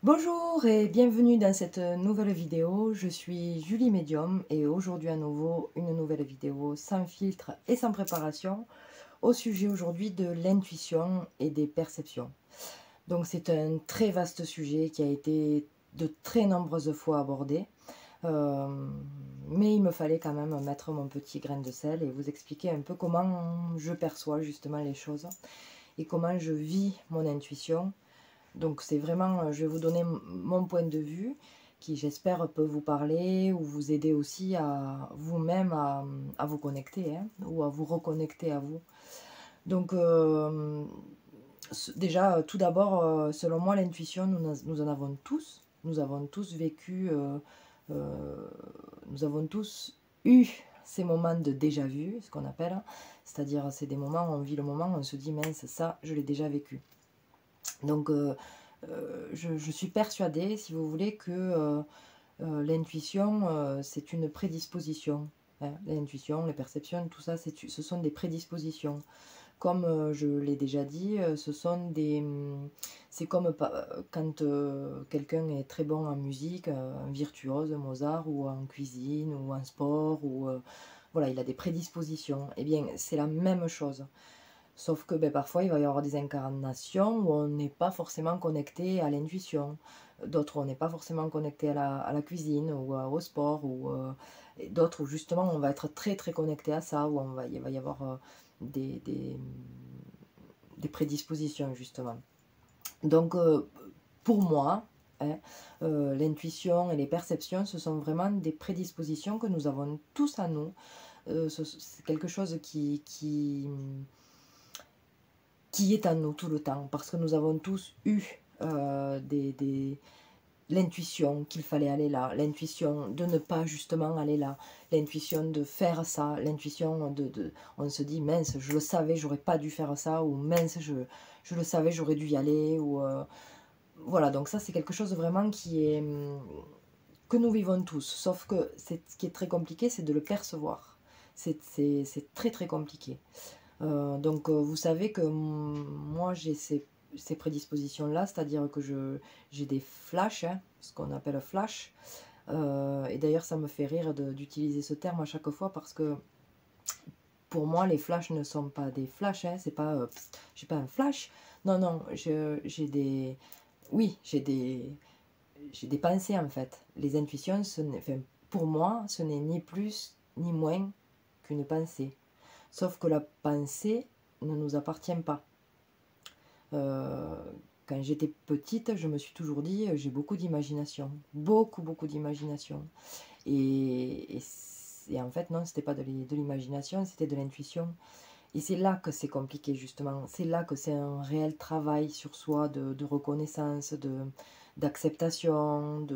Bonjour et bienvenue dans cette nouvelle vidéo. Je suis Julie Medium et aujourd'hui à nouveau une nouvelle vidéo sans filtre et sans préparation au sujet aujourd'hui de l'intuition et des perceptions. Donc c'est un très vaste sujet qui a été de très nombreuses fois abordé, euh, mais il me fallait quand même mettre mon petit grain de sel et vous expliquer un peu comment je perçois justement les choses et comment je vis mon intuition. Donc c'est vraiment, je vais vous donner mon point de vue qui j'espère peut vous parler ou vous aider aussi à vous-même à vous connecter hein, ou à vous reconnecter à vous. Donc déjà tout d'abord, selon moi l'intuition, nous en avons tous. Nous avons tous vécu, euh, nous avons tous eu ces moments de déjà vu, ce qu'on appelle. C'est-à-dire c'est des moments où on vit le moment où on se dit mince ça je l'ai déjà vécu. Donc je suis persuadée, si vous voulez, que l'intuition, c'est une prédisposition. Hein. L'intuition, les perceptions, tout ça, ce sont des prédispositions. Comme je l'ai déjà dit, c'est comme quand quelqu'un est très bon en musique, un virtuose, Mozart, ou en cuisine, ou en sport, ou voilà, il a des prédispositions. Eh bien, c'est la même chose. Sauf que parfois, il va y avoir des incarnations où on n'est pas forcément connecté à l'intuition. D'autres, on n'est pas forcément connecté à la cuisine ou au sport. Et d'autres, où justement, on va être très très connecté à ça, où il va y avoir des, des, des prédispositions, justement. Donc, pour moi, hein, l'intuition et les perceptions, ce sont vraiment des prédispositions que nous avons tous à nous. C'est quelque chose qui est en nous tout le temps, parce que nous avons tous eu l'intuition qu'il fallait aller là, l'intuition de ne pas justement aller là, l'intuition de faire ça, l'intuition on se dit mince, je le savais, j'aurais pas dû faire ça, ou mince, je le savais, j'aurais dû y aller, ou voilà, donc ça c'est quelque chose vraiment que nous vivons tous, sauf que ce qui est très compliqué, c'est de le percevoir, c'est très très compliqué. Donc vous savez que moi j'ai ces prédispositions-là, c'est-à-dire que j'ai des flashs, hein, ce qu'on appelle flash. Et d'ailleurs ça me fait rire d'utiliser ce terme à chaque fois parce que pour moi les flashs ne sont pas des flashs, hein, c'est pas, j'ai pas un flash. Non, non, j'ai des... Oui, j'ai des pensées en fait. Les intuitions, enfin, pour moi, ce n'est ni plus ni moins qu'une pensée. Sauf que la pensée ne nous appartient pas. Euh, Quand j'étais petite, je me suis toujours dit, j'ai beaucoup d'imagination. Beaucoup, beaucoup d'imagination. Et en fait, non, c'était pas de l'imagination, c'était de l'intuition. Et c'est là que c'est compliqué, justement. C'est là que c'est un réel travail sur soi, de reconnaissance, d'acceptation,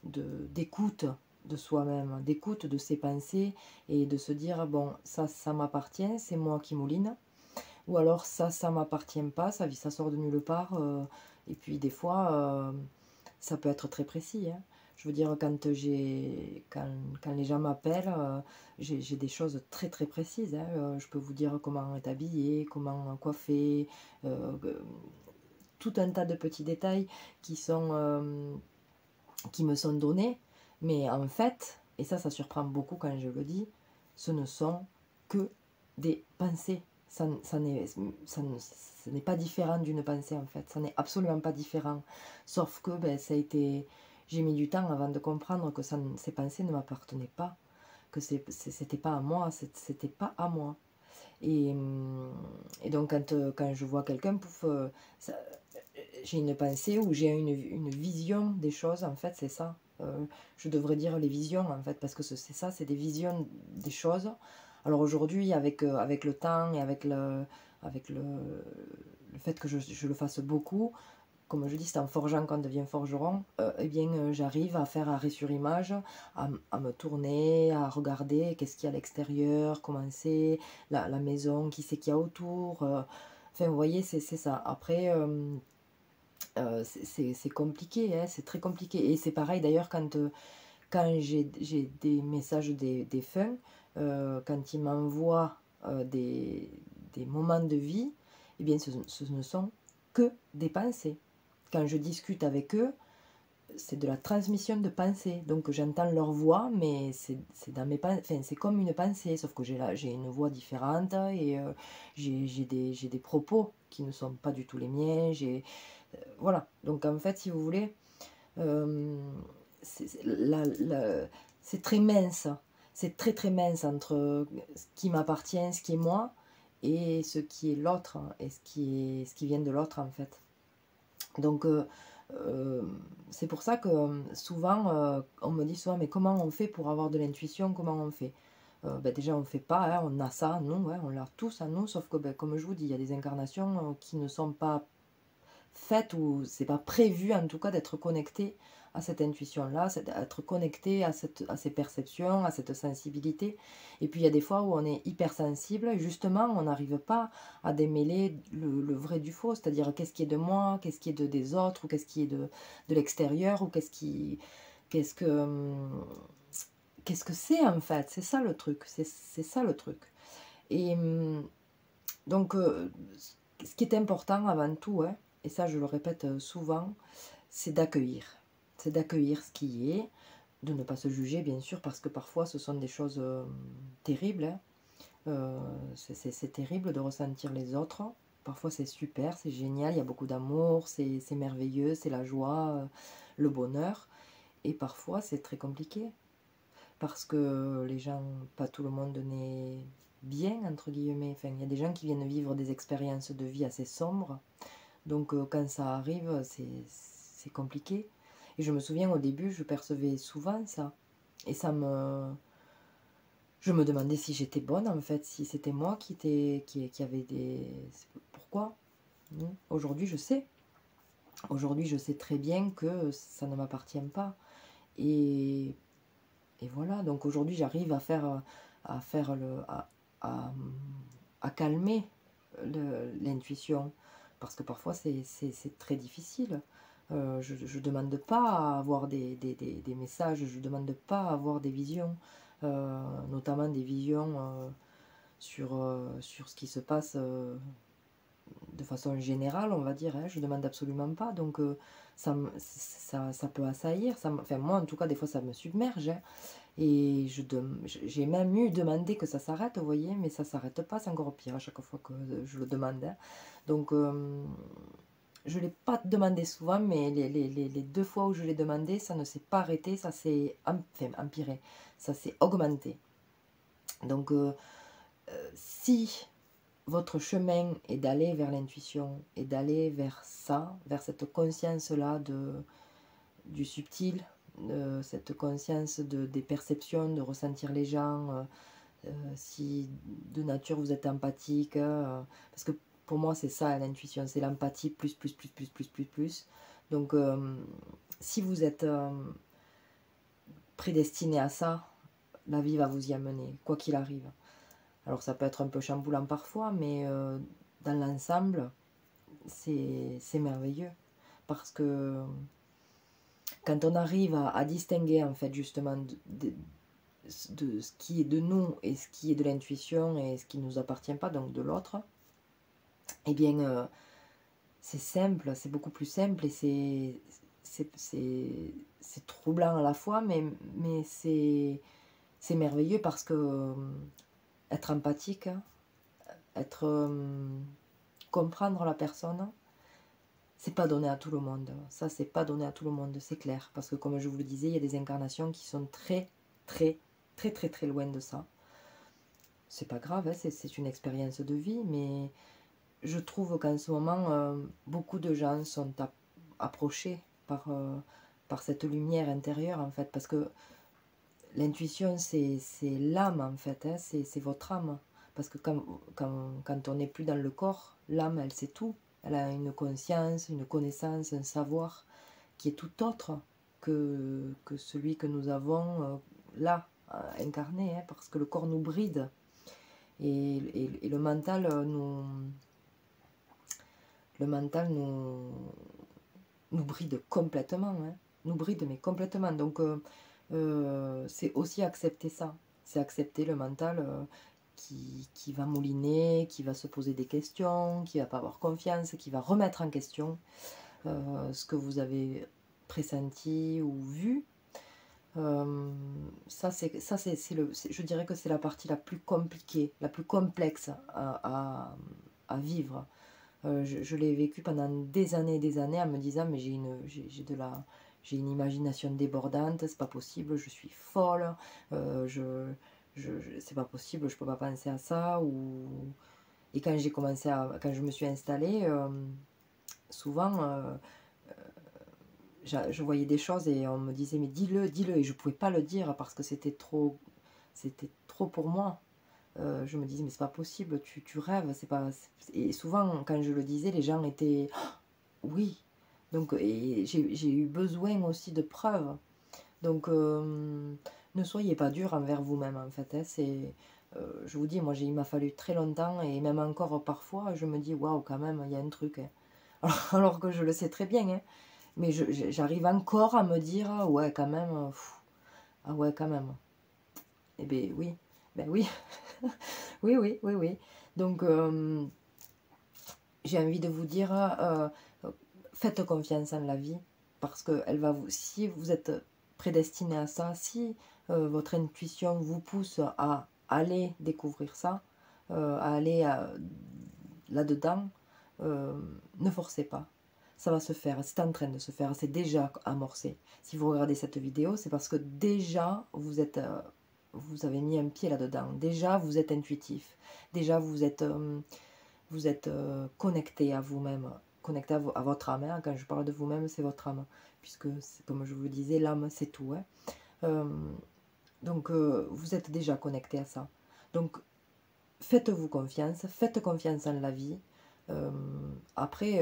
d'écoute de soi-même, d'écoute de ses pensées et de se dire, bon, ça m'appartient, c'est moi qui mouline. Ou alors ça m'appartient pas, ça sort de nulle part. Et puis des fois, ça peut être très précis. Hein. Je veux dire, quand les gens m'appellent, j'ai des choses très très précises. Hein. Je peux vous dire comment être habillé, comment coiffer, tout un tas de petits détails qui me sont donnés. Mais en fait, et ça surprend beaucoup quand je le dis, ce ne sont que des pensées. Ça n'est pas différent d'une pensée en fait, ça n'est absolument pas différent. Sauf que j'ai mis du temps avant de comprendre que ces pensées ne m'appartenaient pas, que c'était pas à moi, c'était pas à moi. Et donc quand je vois quelqu'un, pouf, j'ai une pensée ou j'ai une vision des choses, en fait c'est ça. Je devrais dire les visions en fait, parce que c'est ça, c'est des visions des choses. Alors aujourd'hui, avec le temps et avec le fait que je le fasse beaucoup, comme je dis, c'est en forgeant qu'on devient forgeron, eh bien j'arrive à faire arrêt sur image, à me tourner, à regarder qu'est-ce qu'il y a à l'extérieur, comment c'est, la maison, qui c'est qu'il y a autour. Enfin, vous voyez, c'est ça. Après, c'est compliqué, hein, c'est très compliqué. Et c'est pareil d'ailleurs quand j'ai des messages des défunts, quand ils m'envoient des moments de vie, eh bien ce ne sont que des pensées. Quand je discute avec eux, c'est de la transmission de pensée. Donc j'entends leur voix, mais c'est dans mes pensées, enfin, c'est comme une pensée, sauf que j'ai une voix différente et j'ai des propos qui ne sont pas du tout les miens. Voilà. Donc en fait, si vous voulez, c'est très mince. C'est très très mince entre ce qui m'appartient, ce qui est moi, et ce qui est l'autre, et ce qui vient de l'autre en fait. Donc c'est pour ça que souvent, on me dit souvent, mais comment on fait pour avoir de l'intuition, comment on fait? Ben déjà on ne fait pas, hein, on a ça, nous, ouais, on l'a tous à nous, sauf que ben, comme je vous dis, il y a des incarnations qui ne sont pas faites ou c'est pas prévu en tout cas d'être connecté à cette intuition-là, être connecté à ces perceptions, à cette sensibilité. Et puis il y a des fois où on est hypersensible et justement on n'arrive pas à démêler le vrai du faux, c'est-à-dire qu'est-ce qui est de moi, qu'est-ce qui est des autres, ou qu'est-ce qui est de l'extérieur, ou qu'est-ce que c'est en fait, c'est ça le truc, c'est ça le truc. Et donc ce qui est important avant tout, hein, et ça je le répète souvent, c'est d'accueillir. C'est d'accueillir ce qui est, de ne pas se juger bien sûr, parce que parfois ce sont des choses terribles. Hein. C'est terrible de ressentir les autres. Parfois c'est super, c'est génial, il y a beaucoup d'amour, c'est merveilleux, c'est la joie, le bonheur. Et parfois c'est très compliqué, parce que les gens, pas tout le monde n'est bien, entre guillemets. Enfin, il y a des gens qui viennent vivre des expériences de vie assez sombres. Donc quand ça arrive, c'est compliqué. Et je me souviens au début, je percevais souvent ça. Et je me demandais si j'étais bonne en fait, si c'était moi qui avait des... Pourquoi? Aujourd'hui je sais. Aujourd'hui je sais très bien que ça ne m'appartient pas. Et voilà, donc aujourd'hui j'arrive à calmer l'intuition, parce que parfois c'est très difficile. Je ne demande pas à avoir des messages, je ne demande pas à avoir des visions, notamment des visions sur ce qui se passe de façon générale, on va dire, hein, je ne demande absolument pas, donc ça peut assaillir, enfin moi en tout cas des fois ça me submerge, hein. Et j'ai même eu demandé que ça s'arrête, vous voyez, mais ça s'arrête pas, c'est encore pire à chaque fois que je le demande. Hein. Donc, je ne l'ai pas demandé souvent, mais les deux fois où je l'ai demandé, ça ne s'est pas arrêté, ça s'est empiré, ça s'est augmenté. Donc, si votre chemin est d'aller vers l'intuition, et d'aller vers ça, vers cette conscience-là du subtil, cette conscience des perceptions, de ressentir les gens, si de nature vous êtes empathique, parce que pour moi c'est ça l'intuition, c'est l'empathie plus, plus, plus, plus, plus, plus, plus. Donc si vous êtes prédestiné à ça, la vie va vous y amener, quoi qu'il arrive. Alors ça peut être un peu chamboulant parfois, mais dans l'ensemble, c'est merveilleux. Parce que quand on arrive à distinguer en fait justement de ce qui est de nous et ce qui est de l'intuition et ce qui ne nous appartient pas, donc de l'autre, eh bien c'est simple, c'est beaucoup plus simple et c'est troublant à la fois, mais c'est merveilleux parce que être empathique, être comprendre la personne, c'est pas donné à tout le monde. Ça, c'est pas donné à tout le monde, c'est clair. Parce que comme je vous le disais, il y a des incarnations qui sont très, très, très, très, très loin de ça. C'est pas grave, hein, c'est une expérience de vie, mais je trouve qu'en ce moment, beaucoup de gens sont approchés par cette lumière intérieure, en fait. Parce que l'intuition, c'est l'âme, en fait. Hein, c'est votre âme. Parce que quand on n'est plus dans le corps, l'âme, elle sait tout. Elle a une conscience, une connaissance, un savoir qui est tout autre que celui que nous avons là, incarné, hein, parce que le corps nous bride. Et le mental nous bride complètement, hein, nous bride mais complètement. Donc c'est aussi accepter ça, c'est accepter le mental qui va mouliner, qui va se poser des questions, qui va pas avoir confiance, qui va remettre en question ce que vous avez pressenti ou vu. Je dirais que c'est la partie la plus compliquée, la plus complexe à vivre. Je l'ai vécu pendant des années en me disant mais j'ai une imagination débordante, c'est pas possible, je suis folle, c'est pas possible, je peux pas penser à ça. Et quand quand je me suis installée, souvent je voyais des choses et on me disait mais dis-le, dis-le, et je pouvais pas le dire parce que c'était trop pour moi. Je me disais mais c'est pas possible, tu rêves, c'est pas. Et souvent quand je le disais, les gens étaient oui. Donc et j'ai eu besoin aussi de preuves. Donc ne soyez pas dur envers vous-même en fait. Hein, je vous dis, moi il m'a fallu très longtemps et même encore parfois je me dis waouh quand même il y a un truc. Hein. Alors que je le sais très bien. Hein. Mais j'arrive encore à me dire, ah ouais, quand même, ah ouais, quand même. Eh bien, oui, ben oui, oui, oui, oui, oui. Donc, j'ai envie de vous dire, faites confiance en la vie, parce que si vous êtes prédestiné à ça, si votre intuition vous pousse à aller découvrir ça, à aller là-dedans, ne forcez pas. Ça va se faire, c'est en train de se faire, c'est déjà amorcé. Si vous regardez cette vidéo, c'est parce que déjà vous avez mis un pied là-dedans. Déjà vous êtes intuitif. Déjà vous êtes connecté à vous-même, connecté à votre âme. Hein. Quand je parle de vous-même, c'est votre âme, puisque comme je vous le disais, l'âme c'est tout. Hein. Donc vous êtes déjà connecté à ça. Donc faites-vous confiance, faites confiance en la vie. Après,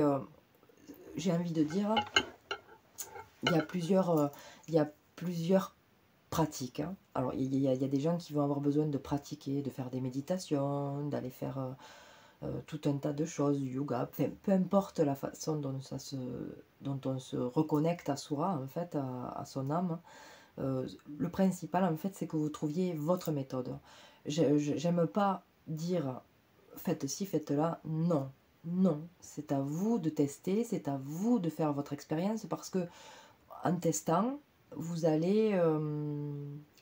j'ai envie de dire, il y a plusieurs pratiques. Hein. Alors, il y a des gens qui vont avoir besoin de pratiquer, de faire des méditations, d'aller faire tout un tas de choses, du yoga, enfin, peu importe la façon dont on se reconnecte à soi, en fait, à son âme. Le principal, en fait, c'est que vous trouviez votre méthode. J'aime pas dire faites ci, faites là. Non, non, c'est à vous de tester, c'est à vous de faire votre expérience parce que en testant, vous allez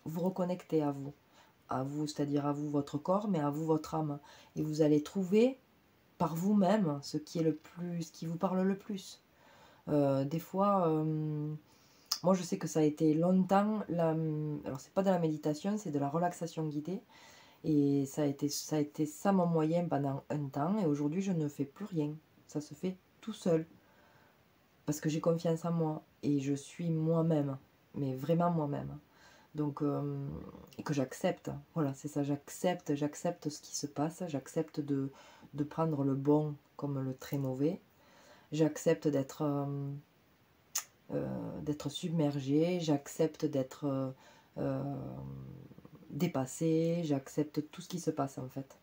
vous reconnecter à vous, c'est-à-dire à vous, votre corps, mais à vous, votre âme. Et vous allez trouver par vous-même ce qui vous parle le plus. Des fois, moi je sais que ça a été longtemps, alors c'est pas de la méditation, c'est de la relaxation guidée. Et ça a été ça mon moyen pendant un temps. Et aujourd'hui, je ne fais plus rien. Ça se fait tout seul. Parce que j'ai confiance en moi. Et je suis moi-même. Mais vraiment moi-même. Donc, et que j'accepte. Voilà, c'est ça. J'accepte ce qui se passe. J'accepte de prendre le bon comme le très mauvais. J'accepte d'être submergée. J'accepte d'être dépassée, j'accepte tout ce qui se passe en fait.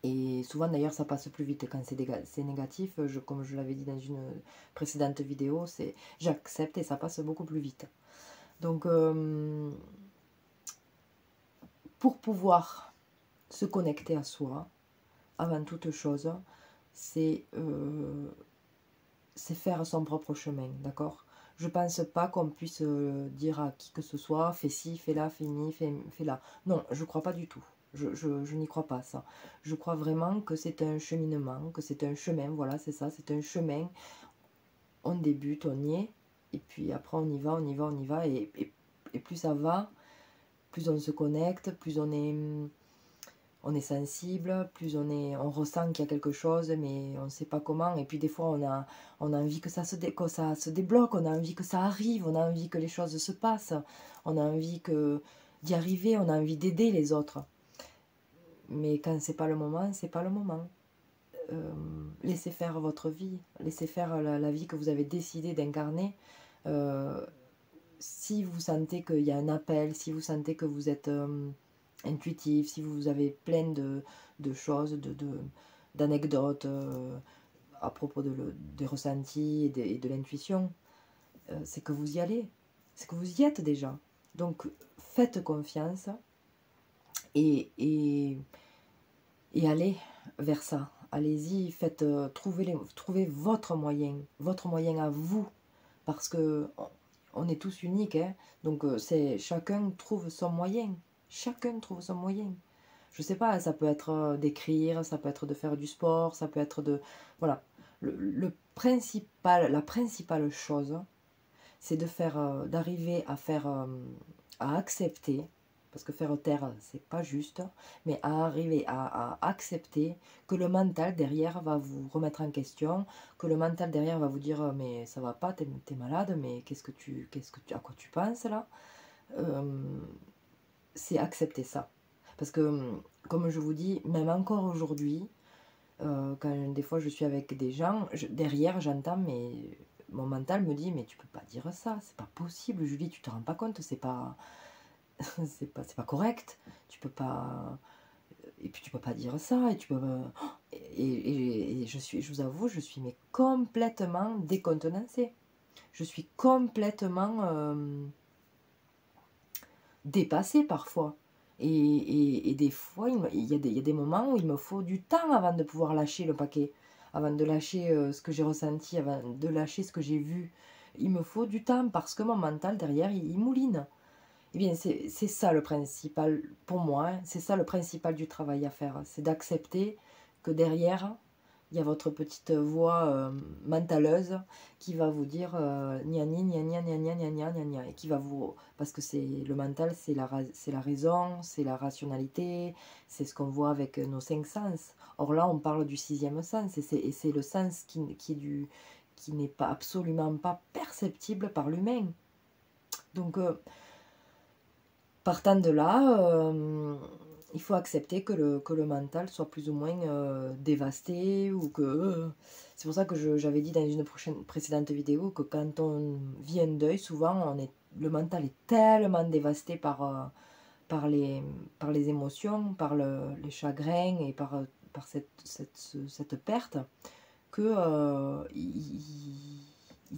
Et souvent d'ailleurs ça passe plus vite quand c'est négatif, comme je l'avais dit dans une précédente vidéo, j'accepte et ça passe beaucoup plus vite. Donc pour pouvoir se connecter à soi, avant toute chose, c'est faire son propre chemin, d'accord? Je pense pas qu'on puisse dire à qui que ce soit, fais ci, fais là, fais ni, fais là. Non, je crois pas du tout. Je n'y crois pas, ça. Je crois vraiment que c'est un cheminement, que c'est un chemin, voilà, c'est ça, c'est un chemin. On débute, on y est, et puis après on y va, on y va, on y va, et plus ça va, plus on se connecte, plus on est sensible, plus on ressent qu'il y a quelque chose, mais on ne sait pas comment. Et puis des fois, on a envie que ça se débloque, on a envie que ça arrive, on a envie que les choses se passent, on a envie d'y arriver, on a envie d'aider les autres. Mais quand c'est pas le moment, c'est pas le moment. Laissez faire votre vie, laissez faire la vie que vous avez décidé d'incarner. Si vous sentez qu'il y a un appel, si vous sentez que vous êtes intuitif, si vous avez plein de choses, d'anecdotes à propos des ressentis et de l'intuition, c'est que vous y allez, c'est que vous y êtes déjà. Donc faites confiance et allez vers ça. Allez-y, trouvez votre moyen à vous parce que on est tous uniques, hein. Donc chacun trouve son moyen. Chacun trouve son moyen. Je sais pas, ça peut être d'écrire, ça peut être de faire du sport, ça peut être de... Voilà. La principale chose, c'est de faire, d'arriver à faire, à accepter, parce que faire taire, c'est pas juste, mais à arriver à accepter que le mental derrière va vous remettre en question, que le mental derrière va vous dire mais ça va pas, t'es malade, mais à quoi tu penses là? C'est accepter ça. Parce que, comme je vous dis, même encore aujourd'hui, quand des fois je suis avec des gens, derrière j'entends, mais mon mental me dit, mais tu peux pas dire ça, c'est pas possible, Julie, tu te rends pas compte, c'est pas, c'est pas correct, tu peux pas, et puis tu peux pas dire ça, et tu peux, et je vous avoue, je suis mais complètement décontenancée, je suis complètement dépassée parfois. Et des fois, il y a des moments où il me faut du temps avant de pouvoir lâcher le paquet, avant de lâcher ce que j'ai ressenti, avant de lâcher ce que j'ai vu. Il me faut du temps parce que mon mental derrière, il mouline. Eh bien, c'est ça le principal, pour moi, hein, c'est ça le principal du travail à faire. C'est d'accepter que derrière, il y a votre petite voix mentaleuse qui va vous dire gna gna gna gna gna gna gna gna gna, et qui va vous... Parce que c'est le mental, c'est la raison, c'est la rationalité, c'est ce qu'on voit avec nos 5 sens. Or là, on parle du 6e sens, et c'est le sens qui n'est pas absolument pas perceptible par l'humain. Donc, partant de là, il faut accepter que le mental soit plus ou moins dévasté, ou que... c'est pour ça que j'avais dit dans une précédente vidéo que quand on vit un deuil, souvent le mental est tellement dévasté par les émotions, par les chagrins et par cette perte, que il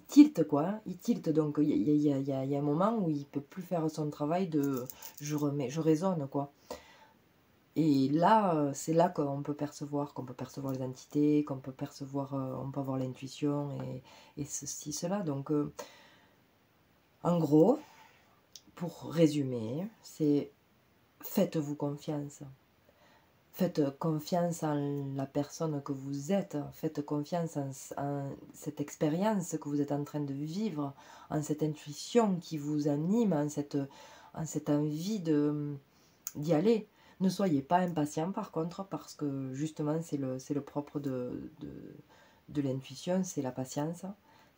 tilte, quoi, hein. Il tilte, donc il y a un moment où il peut plus faire son travail de je raisonne, quoi. Et là, c'est là qu'on peut percevoir les entités, qu'on peut percevoir, on peut avoir l'intuition et ceci, cela. Donc, en gros, pour résumer, c'est faites-vous confiance. Faites confiance en la personne que vous êtes, faites confiance en cette expérience que vous êtes en train de vivre, en cette intuition qui vous anime, en cette envie d'y aller. Ne soyez pas impatient par contre, parce que justement c'est le propre de l'intuition, c'est la patience,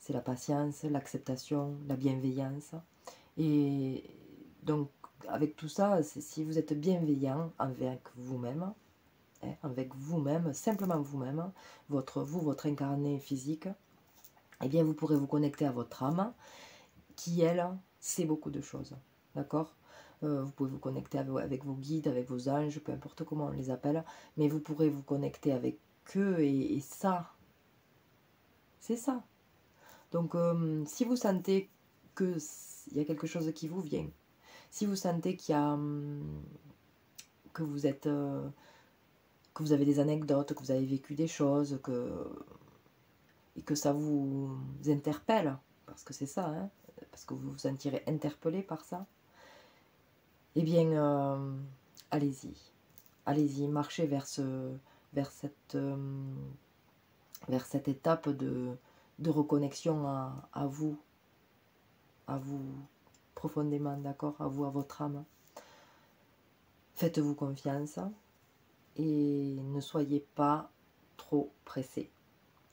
l'acceptation, la bienveillance. Et donc avec tout ça, si vous êtes bienveillant avec vous-même, avec vous-même, simplement vous-même, votre incarné physique, eh bien vous pourrez vous connecter à votre âme, qui elle, sait beaucoup de choses, d'accord? Vous pouvez vous connecter avec vos guides, avec vos anges, peu importe comment on les appelle, mais vous pourrez vous connecter avec eux, et ça, c'est ça. Donc si vous sentez qu'il y a quelque chose qui vous vient, si vous sentez qu'il y a... que vous êtes... que vous avez des anecdotes, que vous avez vécu des choses, et que ça vous interpelle, parce que c'est ça, hein, parce que vous vous sentirez interpellé par ça, eh bien, allez-y. Allez-y, marchez vers cette étape de reconnexion à vous profondément, d'accord, à vous, à votre âme. Faites-vous confiance et ne soyez pas trop pressé.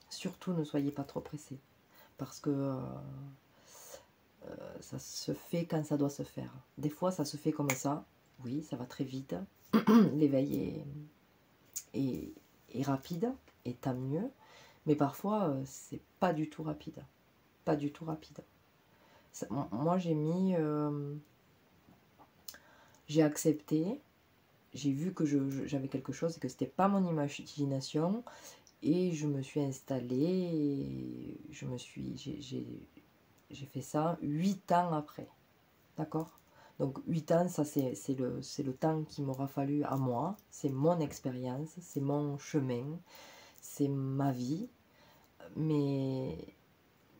Surtout ne soyez pas trop pressé, parce que ça se fait quand ça doit se faire. Des fois ça se fait comme ça, oui, ça va très vite, l'éveil est rapide, et tant mieux, mais parfois c'est pas du tout rapide, pas du tout rapide. Moi j'ai accepté, j'ai vu que j'avais quelque chose et que c'était pas mon imagination, et je me suis installée, j'ai fait ça 8 ans après, d'accord? Donc 8 ans, ça c'est le temps qu'il m'aura fallu à moi, c'est mon expérience, c'est mon chemin, c'est ma vie, mais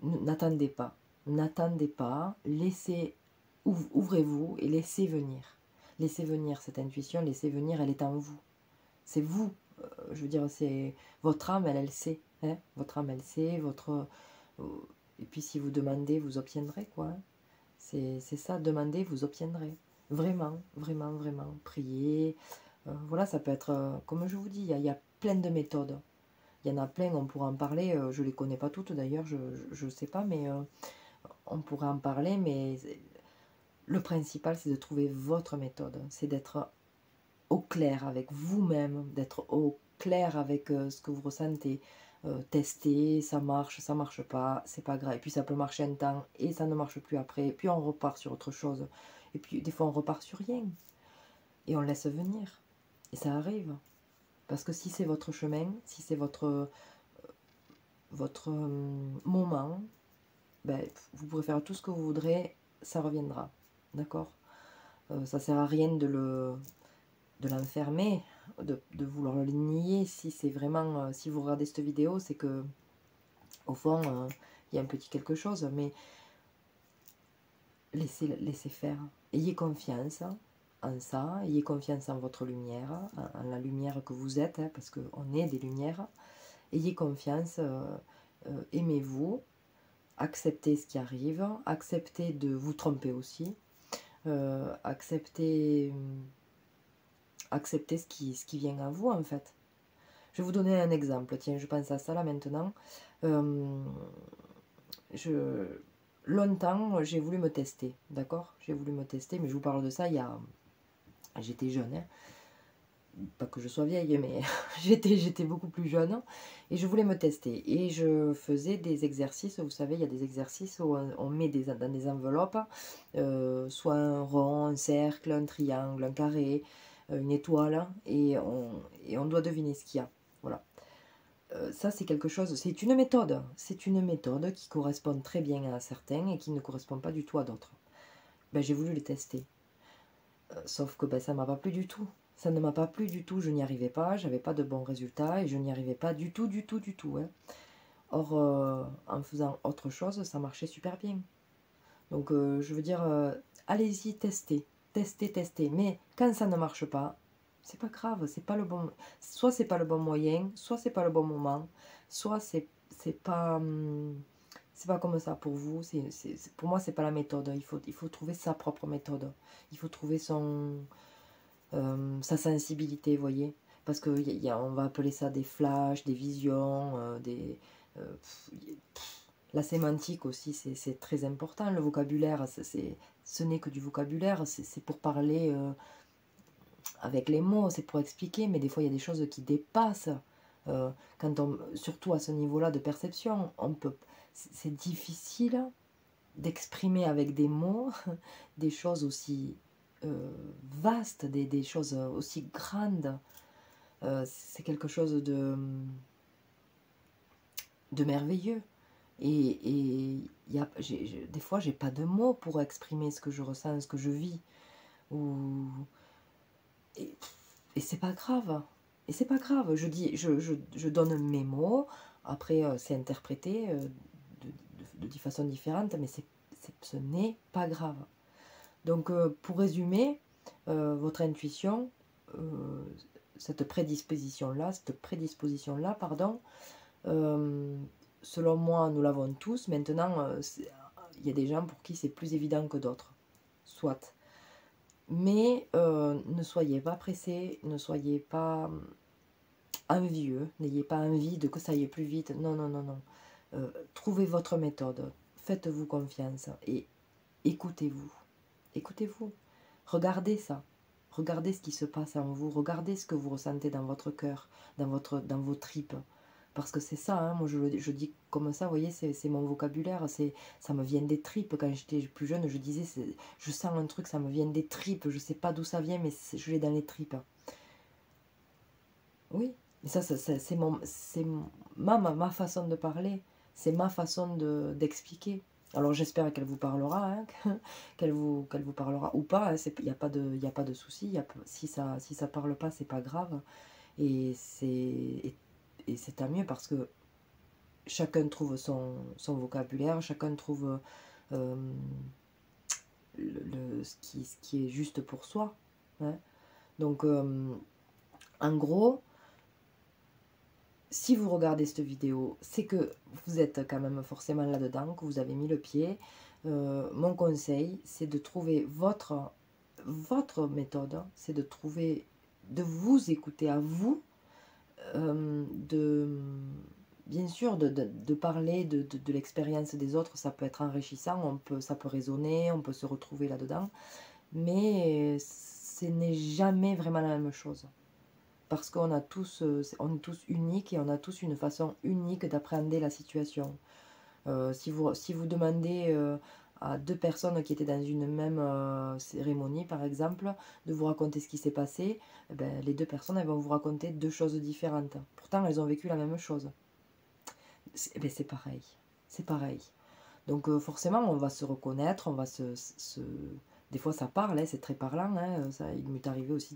n'attendez pas. N'attendez pas, laissez, ouvrez-vous et laissez venir. Laissez venir cette intuition, laissez venir, elle est en vous. C'est vous, je veux dire, c'est votre âme, elle sait. Hein, votre âme, elle sait, et puis si vous demandez, vous obtiendrez, quoi. Hein. C'est ça, demandez, vous obtiendrez. Vraiment, vraiment, vraiment. Priez. Voilà, ça peut être, comme je vous dis, il y a plein de méthodes. Il y en a plein, on pourra en parler. Je ne les connais pas toutes d'ailleurs, je ne sais pas, mais on pourrait en parler. Mais le principal, c'est de trouver votre méthode. C'est d'être au clair avec vous-même, d'être au clair avec ce que vous ressentez. Tester, ça marche pas, c'est pas grave. Et puis ça peut marcher un temps et ça ne marche plus après. Et puis on repart sur autre chose. Et puis des fois on repart sur rien. Et on laisse venir. Et ça arrive. Parce que si c'est votre chemin, si c'est votre moment, ben, vous pourrez faire tout ce que vous voudrez, ça reviendra. D'accord. Ça sert à rien de l'enfermer, de vouloir le nier. Si c'est vraiment, si vous regardez cette vidéo, c'est que au fond, il y a un petit quelque chose, mais laissez faire. Ayez confiance en ça, ayez confiance en votre lumière, en la lumière que vous êtes, hein, parce qu'on est des lumières. Ayez confiance, aimez-vous, acceptez ce qui arrive, acceptez de vous tromper aussi, acceptez ce qui vient à vous en fait. Je vais vous donner un exemple, tiens, je pense à ça là maintenant. Longtemps, j'ai voulu me tester, d'accord? J'ai voulu me tester, mais je vous parle de ça il y a... J'étais jeune, hein. Pas que je sois vieille, mais j'étais beaucoup plus jeune, et je voulais me tester. Et je faisais des exercices, vous savez, il y a des exercices où on met dans des enveloppes, soit un rond, un cercle, un triangle, un carré, une étoile, et on doit deviner ce qu'il y a. Voilà. Ça, c'est quelque chose, c'est une méthode qui correspond très bien à certains et qui ne correspond pas du tout à d'autres. Ben, j'ai voulu les tester. Sauf que ben, ça ne m'a pas plu du tout. Ça ne m'a pas plu du tout, je n'y arrivais pas, j'avais pas de bons résultats et je n'y arrivais pas du tout, du tout, du tout. Hein. Or, en faisant autre chose, ça marchait super bien. Donc, je veux dire, allez-y, testez, testez, testez. Mais quand ça ne marche pas, c'est pas grave, c'est pas le bon. Soit c'est pas le bon moyen, soit c'est pas le bon moment, soit c'est pas. C'est pas comme ça pour vous. Pour moi, c'est pas la méthode. Il faut trouver sa propre méthode. Il faut trouver sa sensibilité, vous voyez. Parce que on va appeler ça des flashs, des visions, la sémantique aussi, c'est très important. Le vocabulaire, ce n'est que du vocabulaire. C'est pour parler avec les mots, c'est pour expliquer. Mais des fois, il y a des choses qui dépassent. Surtout à ce niveau-là de perception, c'est difficile d'exprimer avec des mots des choses aussi vastes, des choses aussi grandes. C'est quelque chose de merveilleux. Et des fois, j'ai pas de mots pour exprimer ce que je ressens, ce que je vis. Et c'est pas grave. Et c'est pas grave. Je donne mes mots. Après, c'est interprété de façon différente, mais ce n'est pas grave. Donc, pour résumer, votre intuition, cette prédisposition-là, pardon, selon moi, nous l'avons tous. Maintenant, il y a des gens pour qui c'est plus évident que d'autres. Soit. Mais ne soyez pas pressés, ne soyez pas envieux, n'ayez pas envie de que ça aille plus vite. Non, non, non, non. Trouvez votre méthode, faites-vous confiance et écoutez-vous. Écoutez-vous. Regardez ça. Regardez ce qui se passe en vous. Regardez ce que vous ressentez dans votre cœur, dans vos tripes. Parce que c'est ça, hein, moi je dis comme ça, vous voyez, c'est mon vocabulaire, ça me vient des tripes. Quand j'étais plus jeune, je disais, je sens un truc, ça me vient des tripes, je sais pas d'où ça vient, mais je l'ai dans les tripes. Oui, mais ça c'est ma façon de parler, c'est ma façon d'expliquer. Alors j'espère qu'elle vous parlera, hein, qu'elle vous parlera ou pas, hein, il n'y a pas de souci, si ça parle pas, c'est pas grave. Et c'est tant mieux parce que chacun trouve son vocabulaire, chacun trouve ce qui est juste pour soi. Hein. Donc, en gros, si vous regardez cette vidéo, c'est que vous êtes quand même forcément là-dedans, que vous avez mis le pied. Mon conseil, c'est de trouver votre méthode, c'est de trouver, de vous écouter à vous, bien sûr, de parler de l'expérience des autres, ça peut être enrichissant, ça peut résonner, on peut se retrouver là-dedans, mais ce n'est jamais vraiment la même chose. Parce qu'on a tous, on est tous uniques et on a tous une façon unique d'appréhender la situation. Si vous demandez à deux personnes qui étaient dans une même cérémonie, par exemple, de vous raconter ce qui s'est passé, eh ben, les deux personnes elles vont vous raconter deux choses différentes. Pourtant, elles ont vécu la même chose. Ben, c'est pareil. C'est pareil. Donc forcément, on va se reconnaître, on va Des fois, ça parle, hein, c'est très parlant. Hein, ça, il m'est arrivé aussi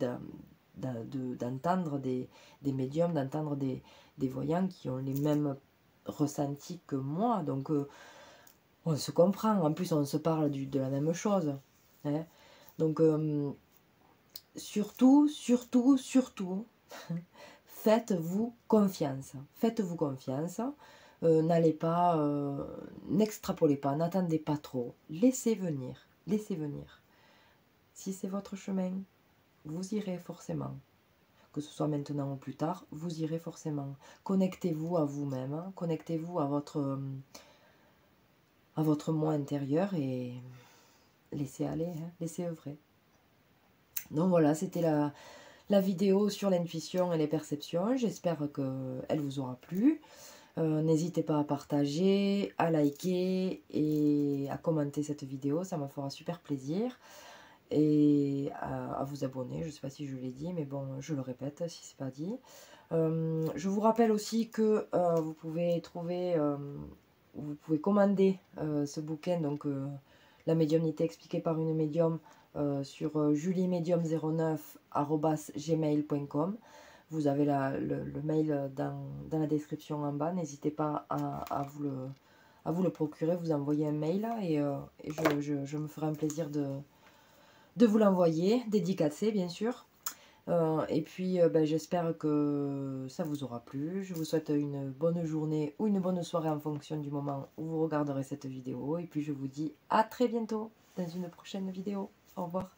d'entendre des médiums, d'entendre des voyants qui ont les mêmes ressentis que moi. Donc, on se comprend. En plus, on se parle de la même chose. Hein. Donc, surtout, faites-vous confiance. Faites-vous confiance. N'allez pas, n'extrapolez pas, n'attendez pas trop. Laissez venir. Laissez venir. Si c'est votre chemin, vous irez forcément. Que ce soit maintenant ou plus tard, vous irez forcément. Connectez-vous à vous-même, hein. Connectez-vous à votre moi intérieur et laissez aller, hein. Laissez œuvrer. Donc voilà, c'était la vidéo sur l'intuition et les perceptions. J'espère qu'elle vous aura plu. N'hésitez pas à partager, à liker et à commenter cette vidéo, ça me fera super plaisir. Et à vous abonner, je ne sais pas si je l'ai dit, mais bon, je le répète si ce n'est pas dit. Je vous rappelle aussi que vous pouvez commander ce bouquin, donc la médiumnité expliquée par une médium, sur juliemedium09@gmail.com. Vous avez le mail dans la description en bas. N'hésitez pas à vous le procurer, vous envoyez un mail et je me ferai un plaisir de vous l'envoyer, dédicacé bien sûr. Et puis ben, j'espère que ça vous aura plu. Je vous souhaite une bonne journée ou une bonne soirée en fonction du moment où vous regarderez cette vidéo. Et puis je vous dis à très bientôt dans une prochaine vidéo. Au revoir.